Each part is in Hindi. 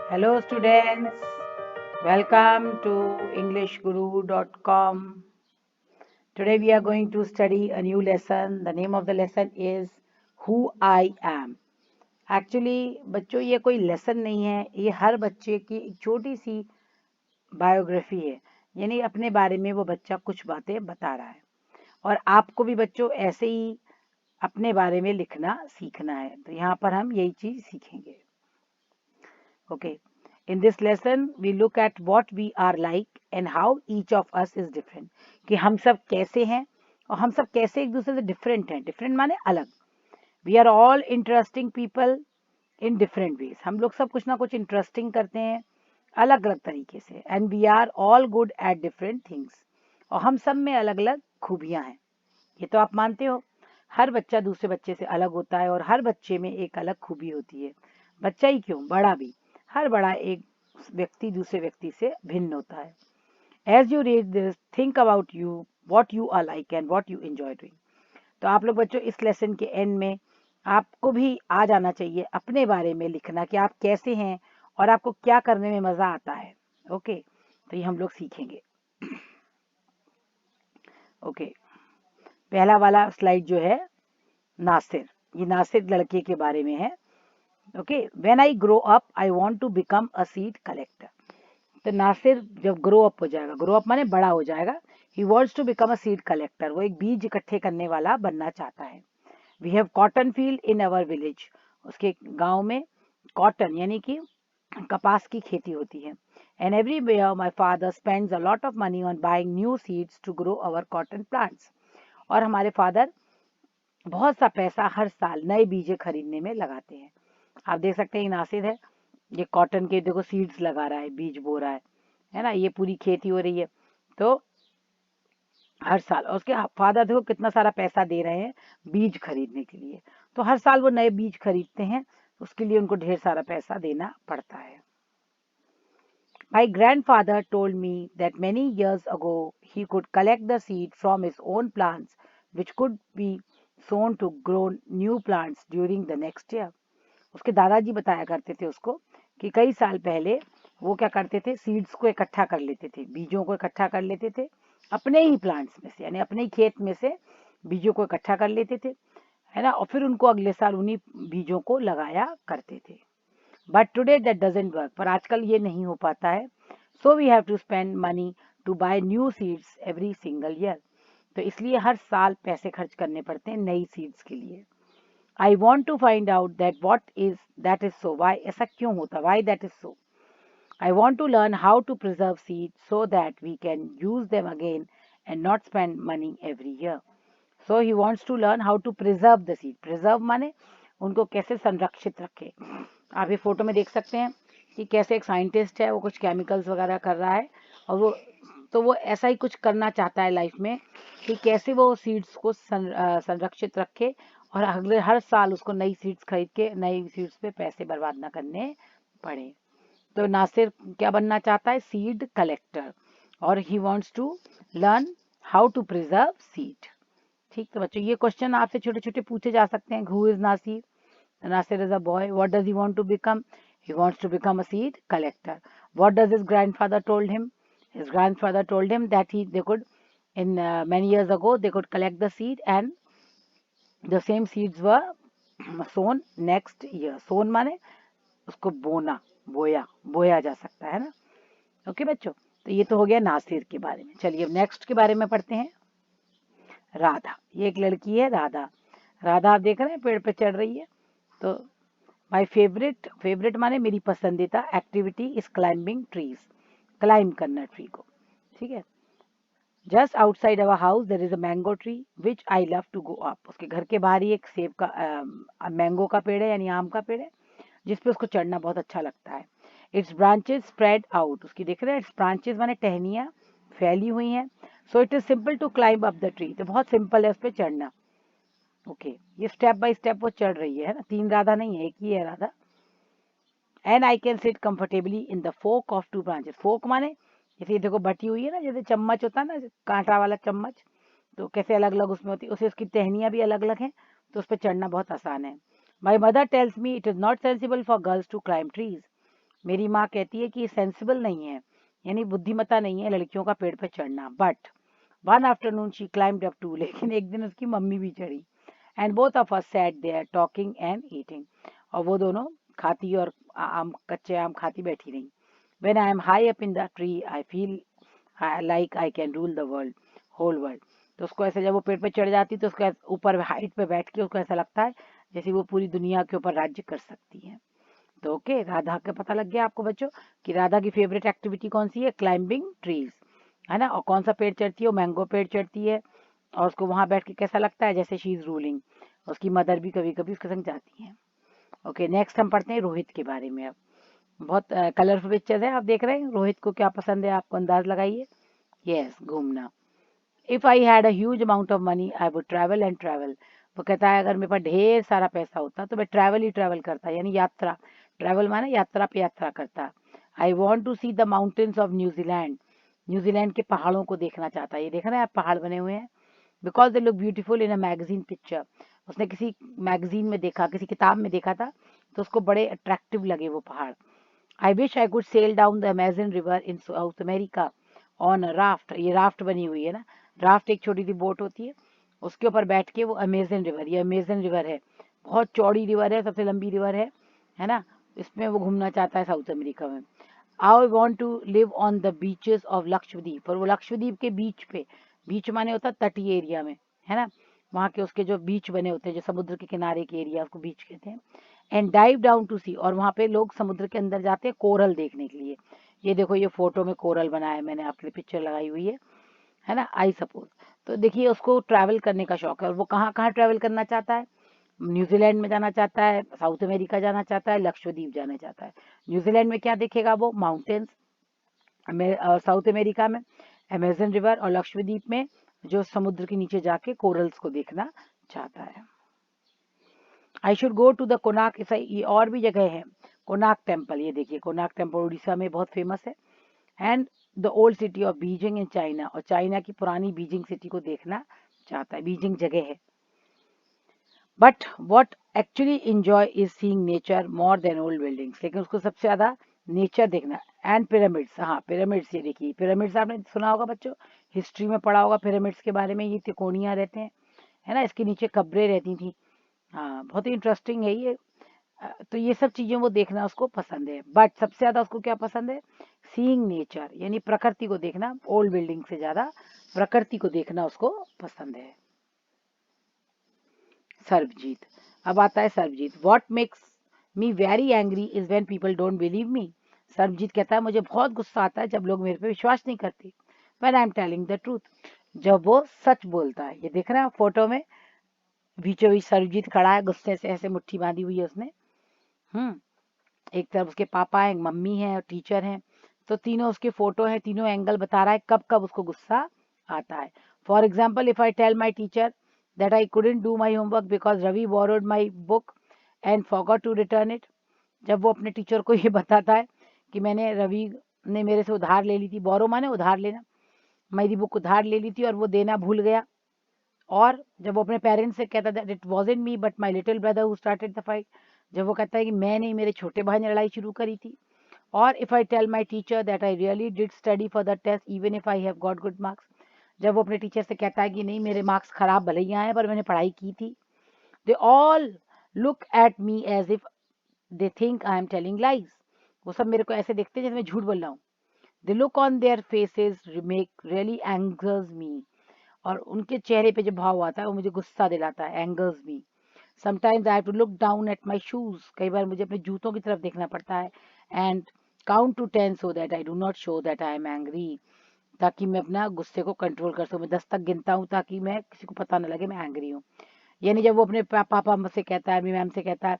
Hello students, welcome to englishguru.com. Today we are going to study a new lesson. The name of the lesson is Who I Am. Actually बच्चों ये कोई लेसन नहीं है, ये हर बच्चे की एक छोटी सी बायोग्राफी है, यानी अपने बारे में वो बच्चा कुछ बातें बता रहा है और आपको भी बच्चों ऐसे ही अपने बारे में लिखना सीखना है। तो यहाँ पर हम यही चीज सीखेंगे। Okay. In this lesson, we look at what we are like and how each of us is different. कि हम सब कैसे हैं और हम सब कैसे एक दूसरे से डिफरेंट हैं। डिफरेंट माने अलग। We are all interesting people in different ways. हम लोग सब कुछ ना कुछ इंटरेस्टिंग करते हैं अलग अलग तरीके से। And we are all good at different things. और हम सब में अलग अलग खूबियां हैं। ये तो आप मानते हो। हर बच्चा दूसरे बच्चे से अलग होता है और हर बच्चे में एक अलग खूबी होती है। बच्चा ही क्यों, बड़ा भी। हर बड़ा एक व्यक्ति दूसरे व्यक्ति से भिन्न होता है। As you read this, think about you, what you are like and what you enjoy doing. तो आप लोग बच्चों इस लेसन के एंड में आपको भी आ जाना चाहिए अपने बारे में लिखना कि आप कैसे हैं और आपको क्या करने में मजा आता है। ओके, तो ये हम लोग सीखेंगे। ओके, पहला वाला स्लाइड जो है नासिर, ये नासिर लड़के के बारे में है। Okay, when I grow up I want to become a seed collector. तो नासिर जब ग्रो अप हो जाएगा, ग्रो अप माने बड़ा हो जाएगा, he wants to become a seed collector, वो एक बीज इकट्ठे करने वाला बनना चाहता है। We have cotton field in our village, उसके गांव में कॉटन यानी कि कपास की खेती होती है। And every year my father spends a lot of money on buying new seeds to grow our cotton plants. और हमारे फादर बहुत सा पैसा हर साल नए बीजे खरीदने में लगाते हैं। आप देख सकते हैं ये नासिर है, ये कॉटन के देखो सीड्स लगा रहा है, बीज बो रहा है ना, ये पूरी खेती हो रही है। तो हर साल, और उसके फादर देखो कितना सारा पैसा दे रहे हैं बीज खरीदने के लिए। तो हर साल वो नए बीज खरीदते हैं, उसके लिए उनको ढेर सारा पैसा देना पड़ता है। My grandfather told me that many years ago he could collect the seed from his own plants, which could be sown to grow new plants during the next year. उसके दादाजी बताया करते थे उसको कि कई साल पहले वो क्या करते थे, सीड्स को इकट्ठा कर लेते थे, बीजों को इकट्ठा कर लेते थे अपने ही प्लांट्स में से, यानी अपने ही खेत में से बीजों को इकट्ठा कर लेते थे, है ना, और फिर उनको अगले साल उन्हीं बीजों को लगाया करते थे। But today that doesn't work, पर आजकल ये नहीं हो पाता है। So we have to spend money to buy new seeds every single year. तो इसलिए हर साल पैसे खर्च करने पड़ते हैं नई सीड्स के लिए। I want to find out that is so. Why ऐसा क्यों होता? Why that is so? I want to learn how to preserve seeds so that we can use them again and not spend money every year. So he wants to learn how to preserve the seed. Preserve माने उनको कैसे संरक्षित रखे। आप ये फोटो में देख सकते हैं कि कैसे एक साइंटिस्ट है, वो कुछ केमिकल्स वगैरह कर रहा है और वो ऐसा ही कुछ करना चाहता है लाइफ में कि कैसे वो सीड्स को संरक्षित रखे और अगले हर साल उसको नई सीड्स खरीद के नई सीड्स पे पैसे बर्बाद ना करने पड़े। तो नासिर क्या बनना चाहता है, सीड कलेक्टर, और he wants to learn how to preserve seed. ठीक, तो बच्चों ये क्वेश्चन आपसे छोटे छोटे पूछे जा सकते हैं। Who is Nasir? Nasir is a boy. What does he want to become? He wants to become a seed collector. What does his grandfather told him? His grandfather told him that they could, in many years ago, they could collect the seed and the same seeds were sown next year. Sown माने उसको बोना, बोया जा सकता है ना। ओके बच्चों, तो ये तो हो गया नासिर के बारे में। चलिए अब नेक्स्ट के बारे में पढ़ते हैं। राधा, ये एक लड़की है राधा। राधा आप देख रहे हैं पेड़ पे चढ़ रही है। तो माई फेवरेट माने मेरी पसंदीदा activity is climbing trees, climb करना ट्री को। ठीक है, just outside our house there is a mango tree which I love to go up. उसके घर के बाहर ही एक सेब का मैंगो का पेड़ है, यानी आम का पेड़ है, जिसपे उसको चढ़ना बहुत अच्छा लगता है। इट्स ब्रांचेस स्प्रेड आउट, उसकी देख रहे हैं इट्स ब्रांचेस माने टहनियाँ फैली हुई हैं। So it is simple to climb up the tree, तो बहुत सिंपल है उस पर चढ़ना। ओके, ये स्टेप बाय स्टेप वो चढ़ रही है ना, 3 राधा नहीं है, एक ही है Radha. And I can sit comfortably in the fork of 2 branches. Fork माने जैसे ये देखो बटी हुई है ना, जैसे चम्मच होता है ना, कांटा वाला चम्मच, तो कैसे अलग अलग उसमें होती है, उसे उसकी टहनियाँ भी अलग अलग हैं, तो उस पर चढ़ना बहुत आसान है। My mother tells me it is not sensible for girls to climb trees. मेरी माँ कहती है कि ये सेंसिबल नहीं है, यानी बुद्धिमता नहीं है लड़कियों का पेड़ पे चढ़ना। But one afternoon she climbed up too, लेकिन एक दिन उसकी मम्मी भी चढ़ी। And both of us sat there talking and eating, और वो दोनों खाती और आम, कच्चे आम खाती बैठी रही। When I am high up in the tree I feel like I can rule the world, whole world. तो उसको ऐसे जब वो पेड़ पे चढ़ जाती तो उसको ऊपर हाइट पे बैठ के उसको ऐसा लगता है जैसे वो पूरी दुनिया के ऊपर राज्य कर सकती है। तो ओके, राधा का पता लग गया आपको बच्चों कि राधा की फेवरेट एक्टिविटी कौन सी है, क्लाइंबिंग ट्रीज, है ना। और कौन सा पेड़ चढ़ती है, वो मैंगो पेड़ चढ़ती है, और उसको वहां बैठ के कैसा लगता है जैसे शी इज रूलिंग। उसकी मदर भी कभी कभी उसके संग जाती है। ओके, नेक्स्ट हम पढ़ते हैं रोहित के बारे में। अब बहुत कलरफुल पिक्चर है, आप देख रहे हैं। रोहित को क्या पसंद है, आपको अंदाज लगाइए। यस, घूमना। If I had a huge amount of money I would travel and travel. वो कहता है अगर मेरे पास ढेर सारा पैसा होता तो मैं ट्रैवल ही ट्रैवल करता, यानी यात्रा। ट्रैवल माने यात्रा पे यात्रा करता। I want to see the mountains of New Zealand. New Zealand के पहाड़ों को देखना चाहता है। ये देख रहे हैं आप, पहाड़ बने हुए हैं। Because they look beautiful in a magazine picture. उसने किसी मैगजीन में देखा, किसी किताब में देखा था, तो उसको बड़े अट्रैक्टिव लगे वो पहाड़। I wish I could sail down the Amazon river in South America on a raft. ये राफ्ट बनी हुई है ना, राफ्ट एक छोटी सी बोट होती है, उसके ऊपर बैठ के वो अमेजन रिवर, ये अमेजन रिवर है, बहुत चौड़ी रिवर है, सबसे लंबी रिवर है ना। इसमें वो घूमना चाहता है साउथ अमेरिका में। I want to live on the beaches of Lakshadweep. और वो लक्षद्वीप के बीच पे, बीच माने होता है तटीय एरिया में, है ना। वहाँ के उसके जो बीच बने होते हैं, जो समुद्र के किनारे के एरिया, उसको बीच कहते हैं। एंड डाइव डाउन टू सी, और वहाँ पे लोग समुद्र के अंदर जाते हैं कोरल देखने के लिए। ये देखो, ये फोटो में कोरल बनाया है मैंने, आपके लिए पिक्चर लगाई हुई है ना, आई सपोज। तो देखिए, उसको ट्रैवल करने का शौक है, और वो कहाँ कहाँ ट्रैवल करना चाहता है। न्यूजीलैंड में जाना चाहता है, साउथ अमेरिका जाना चाहता है, लक्षद्वीप जाना चाहता है। न्यूजीलैंड में क्या देखेगा वो, माउंटेन्स, और साउथ अमेरिका में अमेजन रिवर, और लक्षद्वीप में जो समुद्र के नीचे जाके कोरल्स को देखना चाहता है। I should go to the Konark, ये और भी जगह है। कोनाक टेम्पल, ये देखिए कोनाक टेम्पल उड़ीसा में बहुत फेमस है। And the old city of Beijing in China, और चाइना की पुरानी बीजिंग सिटी को देखना चाहता है। बीजिंग जगह है। But what actually enjoy is seeing nature more than old buildings, लेकिन उसको सबसे ज्यादा नेचर देखना। एंड पिरामिड्स, हाँ पिरामिड्स, ये देखिए पिरामिड्स आपने सुना होगा बच्चों, हिस्ट्री में पढ़ा होगा पिरामिड्स के बारे में। ये त्रिकोणियां रहते हैं, है ना, इसके नीचे कब्रें रहती थी। हाँ, बहुत ही इंटरेस्टिंग है ये। तो ये सब चीजें वो देखना उसको पसंद है। बट सबसे ज्यादा उसको क्या पसंद है, सीइंग नेचर, यानी प्रकृति को देखना। ओल्ड बिल्डिंग से ज्यादा प्रकृति को देखना उसको पसंद है। सर्वजीत, अब आता है Sarvjeet. What makes me very angry is when people don't believe me. Sarvjeet कहता है मुझे बहुत गुस्सा आता है जब लोग मेरे पे विश्वास नहीं करते। When I am telling the truth, जब वो सच बोलता है। ये देख रहे हैं आप फोटो में, बीचों बीच सर्वजीत खड़ा है, गुस्से से ऐसे मुट्ठी बांधी हुई है उसने। हम्म एक तरफ उसके पापा है, मम्मी है और टीचर है। तो तीनों उसके फोटो है, तीनों एंगल बता रहा है कब कब उसको गुस्सा आता है। For example, if I tell my teacher that I couldn't do my homework because Ravi borrowed my book and forgot to return it। जब वो अपने टीचर को ये बताता है कि मैंने, रवि ने मेरे से उधार ले ली थी, बोरो माने उधार लेना, मेरी बुक उधार ले ली थी और वो देना भूल गया। और जब वो अपने पेरेंट्स से कहता था it wasn't me but my little brother who started the fight, जब वो कहता है कि मैं नहीं, मेरे छोटे भाई ने लड़ाई शुरू करी थी। और if I tell my teacher that I really did study for the test even if I have got good marks, जब वो अपने टीचर से कहता है कि नहीं मेरे मार्क्स खराब भले ही आए पर मैंने पढ़ाई की थी। They all look at me as if they think I am telling lies, वो सब मेरे को ऐसे देखते हैं जैसे मैं झूठ बोल रहा हूँ। The look on their faces make really angers me, और उनके चेहरे पे जो भाव आता है वो मुझे गुस्सा दिलाता है, angers me. Sometimes I have to look down at my shoes, कई बार मुझे अपने जूतों की तरफ देखना पड़ता है। And count to 10 so that I do not show that I am angry, ताकि मैं अपना गुस्से को कंट्रोल कर सकूं। मैं 10 तक गिनता हूँ ताकि मैं किसी को पता ना लगे मैं एंग्री हूँ। यानी जब वो अपने पापा से कहता है, मैम से कहता है,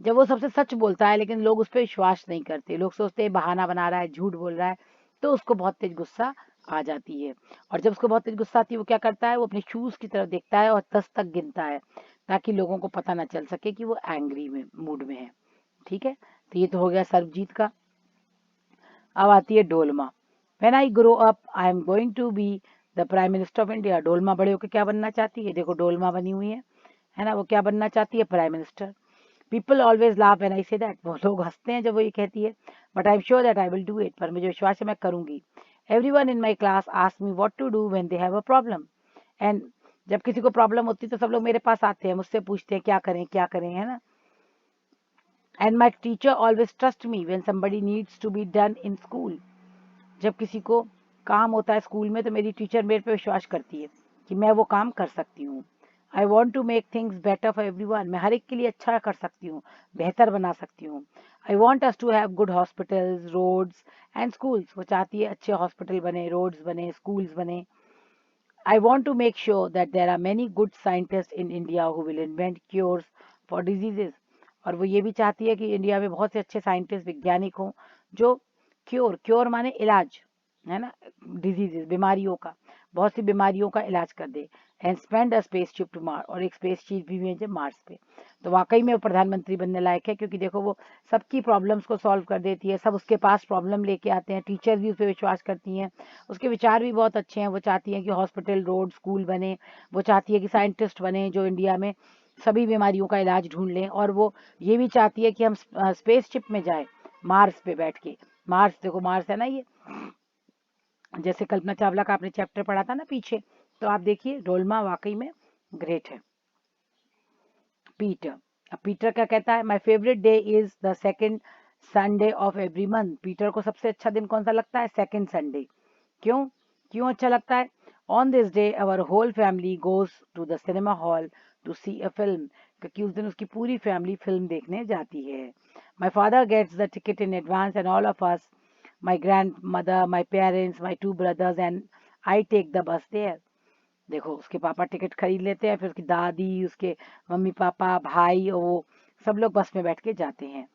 जब वो सबसे सच बोलता है लेकिन लोग उस पर विश्वास नहीं करते, लोग सोचते हैं बहाना बना रहा है, झूठ बोल रहा है, तो उसको बहुत तेज गुस्सा आ जाती है। और जब उसको बहुत तेज गुस्सा आती है वो क्या करता है, वो अपने शूज की तरफ देखता है और 10 तक गिनता है ताकि लोगों को पता ना चल सके कि वो एंग्री में मूड में है। ठीक है, तो ये तो हो गया सर्वजीत का। अब आती है Dolma. When I grow up I am going to be the prime minister of India. Dolma बड़े होकर क्या बनना चाहती है, देखो डोलमा बनी हुई है ना, वो क्या बनना चाहती है, prime minister. People always laugh when I say that, वो लोग हंसते हैं जब वो ये कहती है, but I am sure that I will do it, पर मुझे विश्वास है मैं करूंगी. Everyone in my class ask me what to do when they have a problem. And जब किसी को प्रॉब्लम होती है तो सब लोग मेरे पास आते हैं, मुझसे पूछते हैं क्या करें, है ना. And my teacher always trust me when somebody needs to be done in school. जब किसी को काम होता है स्कूल में तो मेरी टीचर मेरे पे विश्वास करती है कि मैं वो काम कर सकती हूँ. I want to make things better for everyone. मैं हर एक के लिए अच्छा कर सकती हूँ, बेहतर बना सकती हूँ. I want us to have good hospitals, roads and schools. वो चाहती है अच्छे हॉस्पिटल बने, रोड्स बने, स्कूल्स बने. I want to make sure that there are many good scientists in India who will invent cures for diseases. और वो ये भी चाहती है कि इंडिया में बहुत से अच्छे साइंटिस्ट, वैज्ञानिक हों जो क्योर माने इलाज, है ना, डिजीजेस, बीमारियों का, बहुत सी बीमारियों का इलाज कर दे. And spend a space ship to Mars, और एक स्पेस शिप भी भेजे मार्स पे. तो वाकई में वो प्रधानमंत्री बनने लायक है, क्योंकि देखो वो सबकी प्रॉब्लम्स को सॉल्व कर देती है, सब उसके पास प्रॉब्लम लेके आते हैं, टीचर भी उस पर विश्वास करती हैं, उसके विचार भी बहुत अच्छे हैं. वो चाहती हैं कि हॉस्पिटल, रोड, स्कूल बने. वो चाहती है कि साइंटिस्ट बने जो इंडिया में सभी बीमारियों का इलाज ढूंढ लें. और वो ये भी चाहती है कि हम स्पेस शिप में जाए, मार्स पे बैठ के. मार्स, देखो मार्स है ना ये, जैसे कल्पना चावला का आपने चैप्टर पढ़ा था ना पीछे, तो आप देखिए डोलमा वाकई में ग्रेट है. पीटर, अब पीटर क्या कहता है, my favourite day is the second Sunday off every month. Peter को सबसे अच्छा दिन कौन सा लगता है, सेकेंड संडे. क्यों, क्यों अच्छा लगता है. On this day our whole family goes to the cinema hall to see a film. क्योंकि उस दिन उसकी पूरी फैमिली फिल्म देखने जाती है. My father gets the ticket in advance and all of us, my grandmother, my parents, my 2 brothers and I take the bus there. देखो उसके पापा टिकट खरीद लेते हैं, फिर उसकी दादी, उसके मम्मी पापा, भाई, और वो सब लोग बस में बैठ के जाते हैं.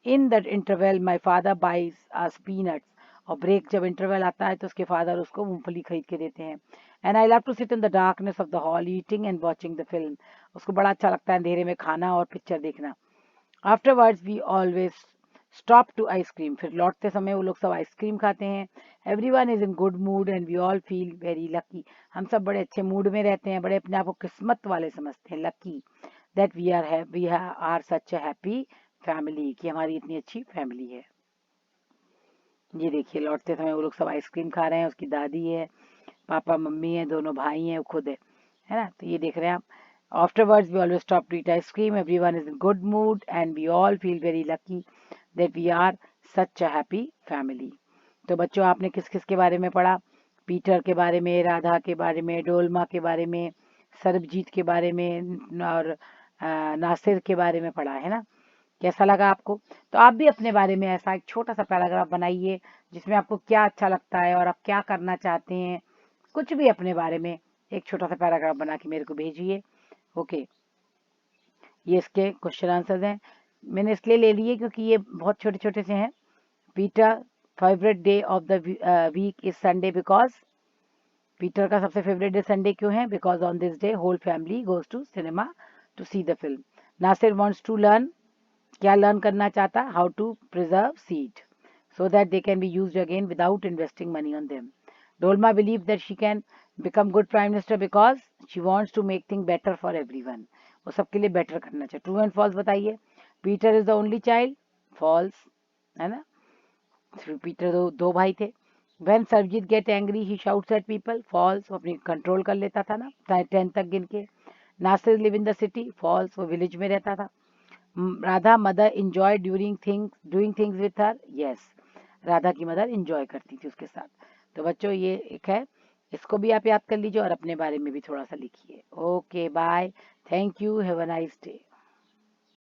In the interval my father buys us peanuts. और ब्रेक जब इंटरवल आता है तो उसके फादर उसको मूंगफली खरीद के देते हैं. And I love to sit in the darkness of the hall eating and watching the film. उसको बड़ा अच्छा लगता है अंधेरे में खाना और पिक्चर देखना. Afterwards we always stop to ice cream. फिर लौटते समय वो लोग सब आइसक्रीम खाते हैं. Everyone is in good mood and we all feel very lucky. हम सब बड़े अच्छे मूड में रहते हैं, बड़े अपने आप को किस्मत वाले समझते हैं, lucky, that we are such a happy family, कि हमारी इतनी अच्छी फैमिली है. ये देखिए लौटते समय वो लोग सब आइसक्रीम खा रहे हैं, उसकी दादी है, पापा मम्मी है, दोनों भाई हैं, वो खुद है ना. तो ये देख रहे हैं आप. Afterwards, we always stop to eat ice cream. Everyone is in good mood, and we all feel very lucky that we are such a happy family. तो बच्चों आपने किस किस के बारे में पढ़ा, पीटर के बारे में, राधा के बारे में, डोलमा के बारे में, सरबजीत के बारे में, और नासिर के बारे में पढ़ा है ना. कैसा लगा आपको. तो आप भी अपने बारे में ऐसा एक छोटा सा पैराग्राफ बनाइए जिसमें आपको क्या अच्छा लगता है और आप क्या करना चाहते हैं, कुछ भी अपने बारे में एक छोटा सा पैराग्राफ बना के मेरे को भेजिए. ओके, ये इसके क्वेश्चन आंसर्स हैं. मैंने इसलिए ले लिए क्योंकि ये बहुत छोटे छोटे से हैं. Peter favourite day of the week is Sunday because, Peter का सबसे फेवरेट डे संडे क्यों है, because on this day whole family goes to cinema to see the film. Nasir wants to learn, क्या लर्न करना चाहता, how to preserve seed so that they can be used again without investing money on them. Dolma believes that she can become good prime minister because she wants to make things better for everyone. वो सबके लिए बेटर करना चाहिए. ट्रू एंड फॉल्स बताइए. Peter is the only child, false, है ना. पीटर दो भाई थे. When Sarvjit get angry, he shouts at people, false. वो अपनी कंट्रोल कर लेता था ना 10 तक गिन के. Nasir live in the city, false. वो विलेज में रहता था. Radha mother enjoy doing things with her, yes. Radha की मदर इंजॉय करती थी उसके साथ. तो बच्चों ये एक है, इसको भी आप याद कर लीजिए और अपने बारे में भी थोड़ा सा लिखिए. Okay bye, thank you, have a nice day.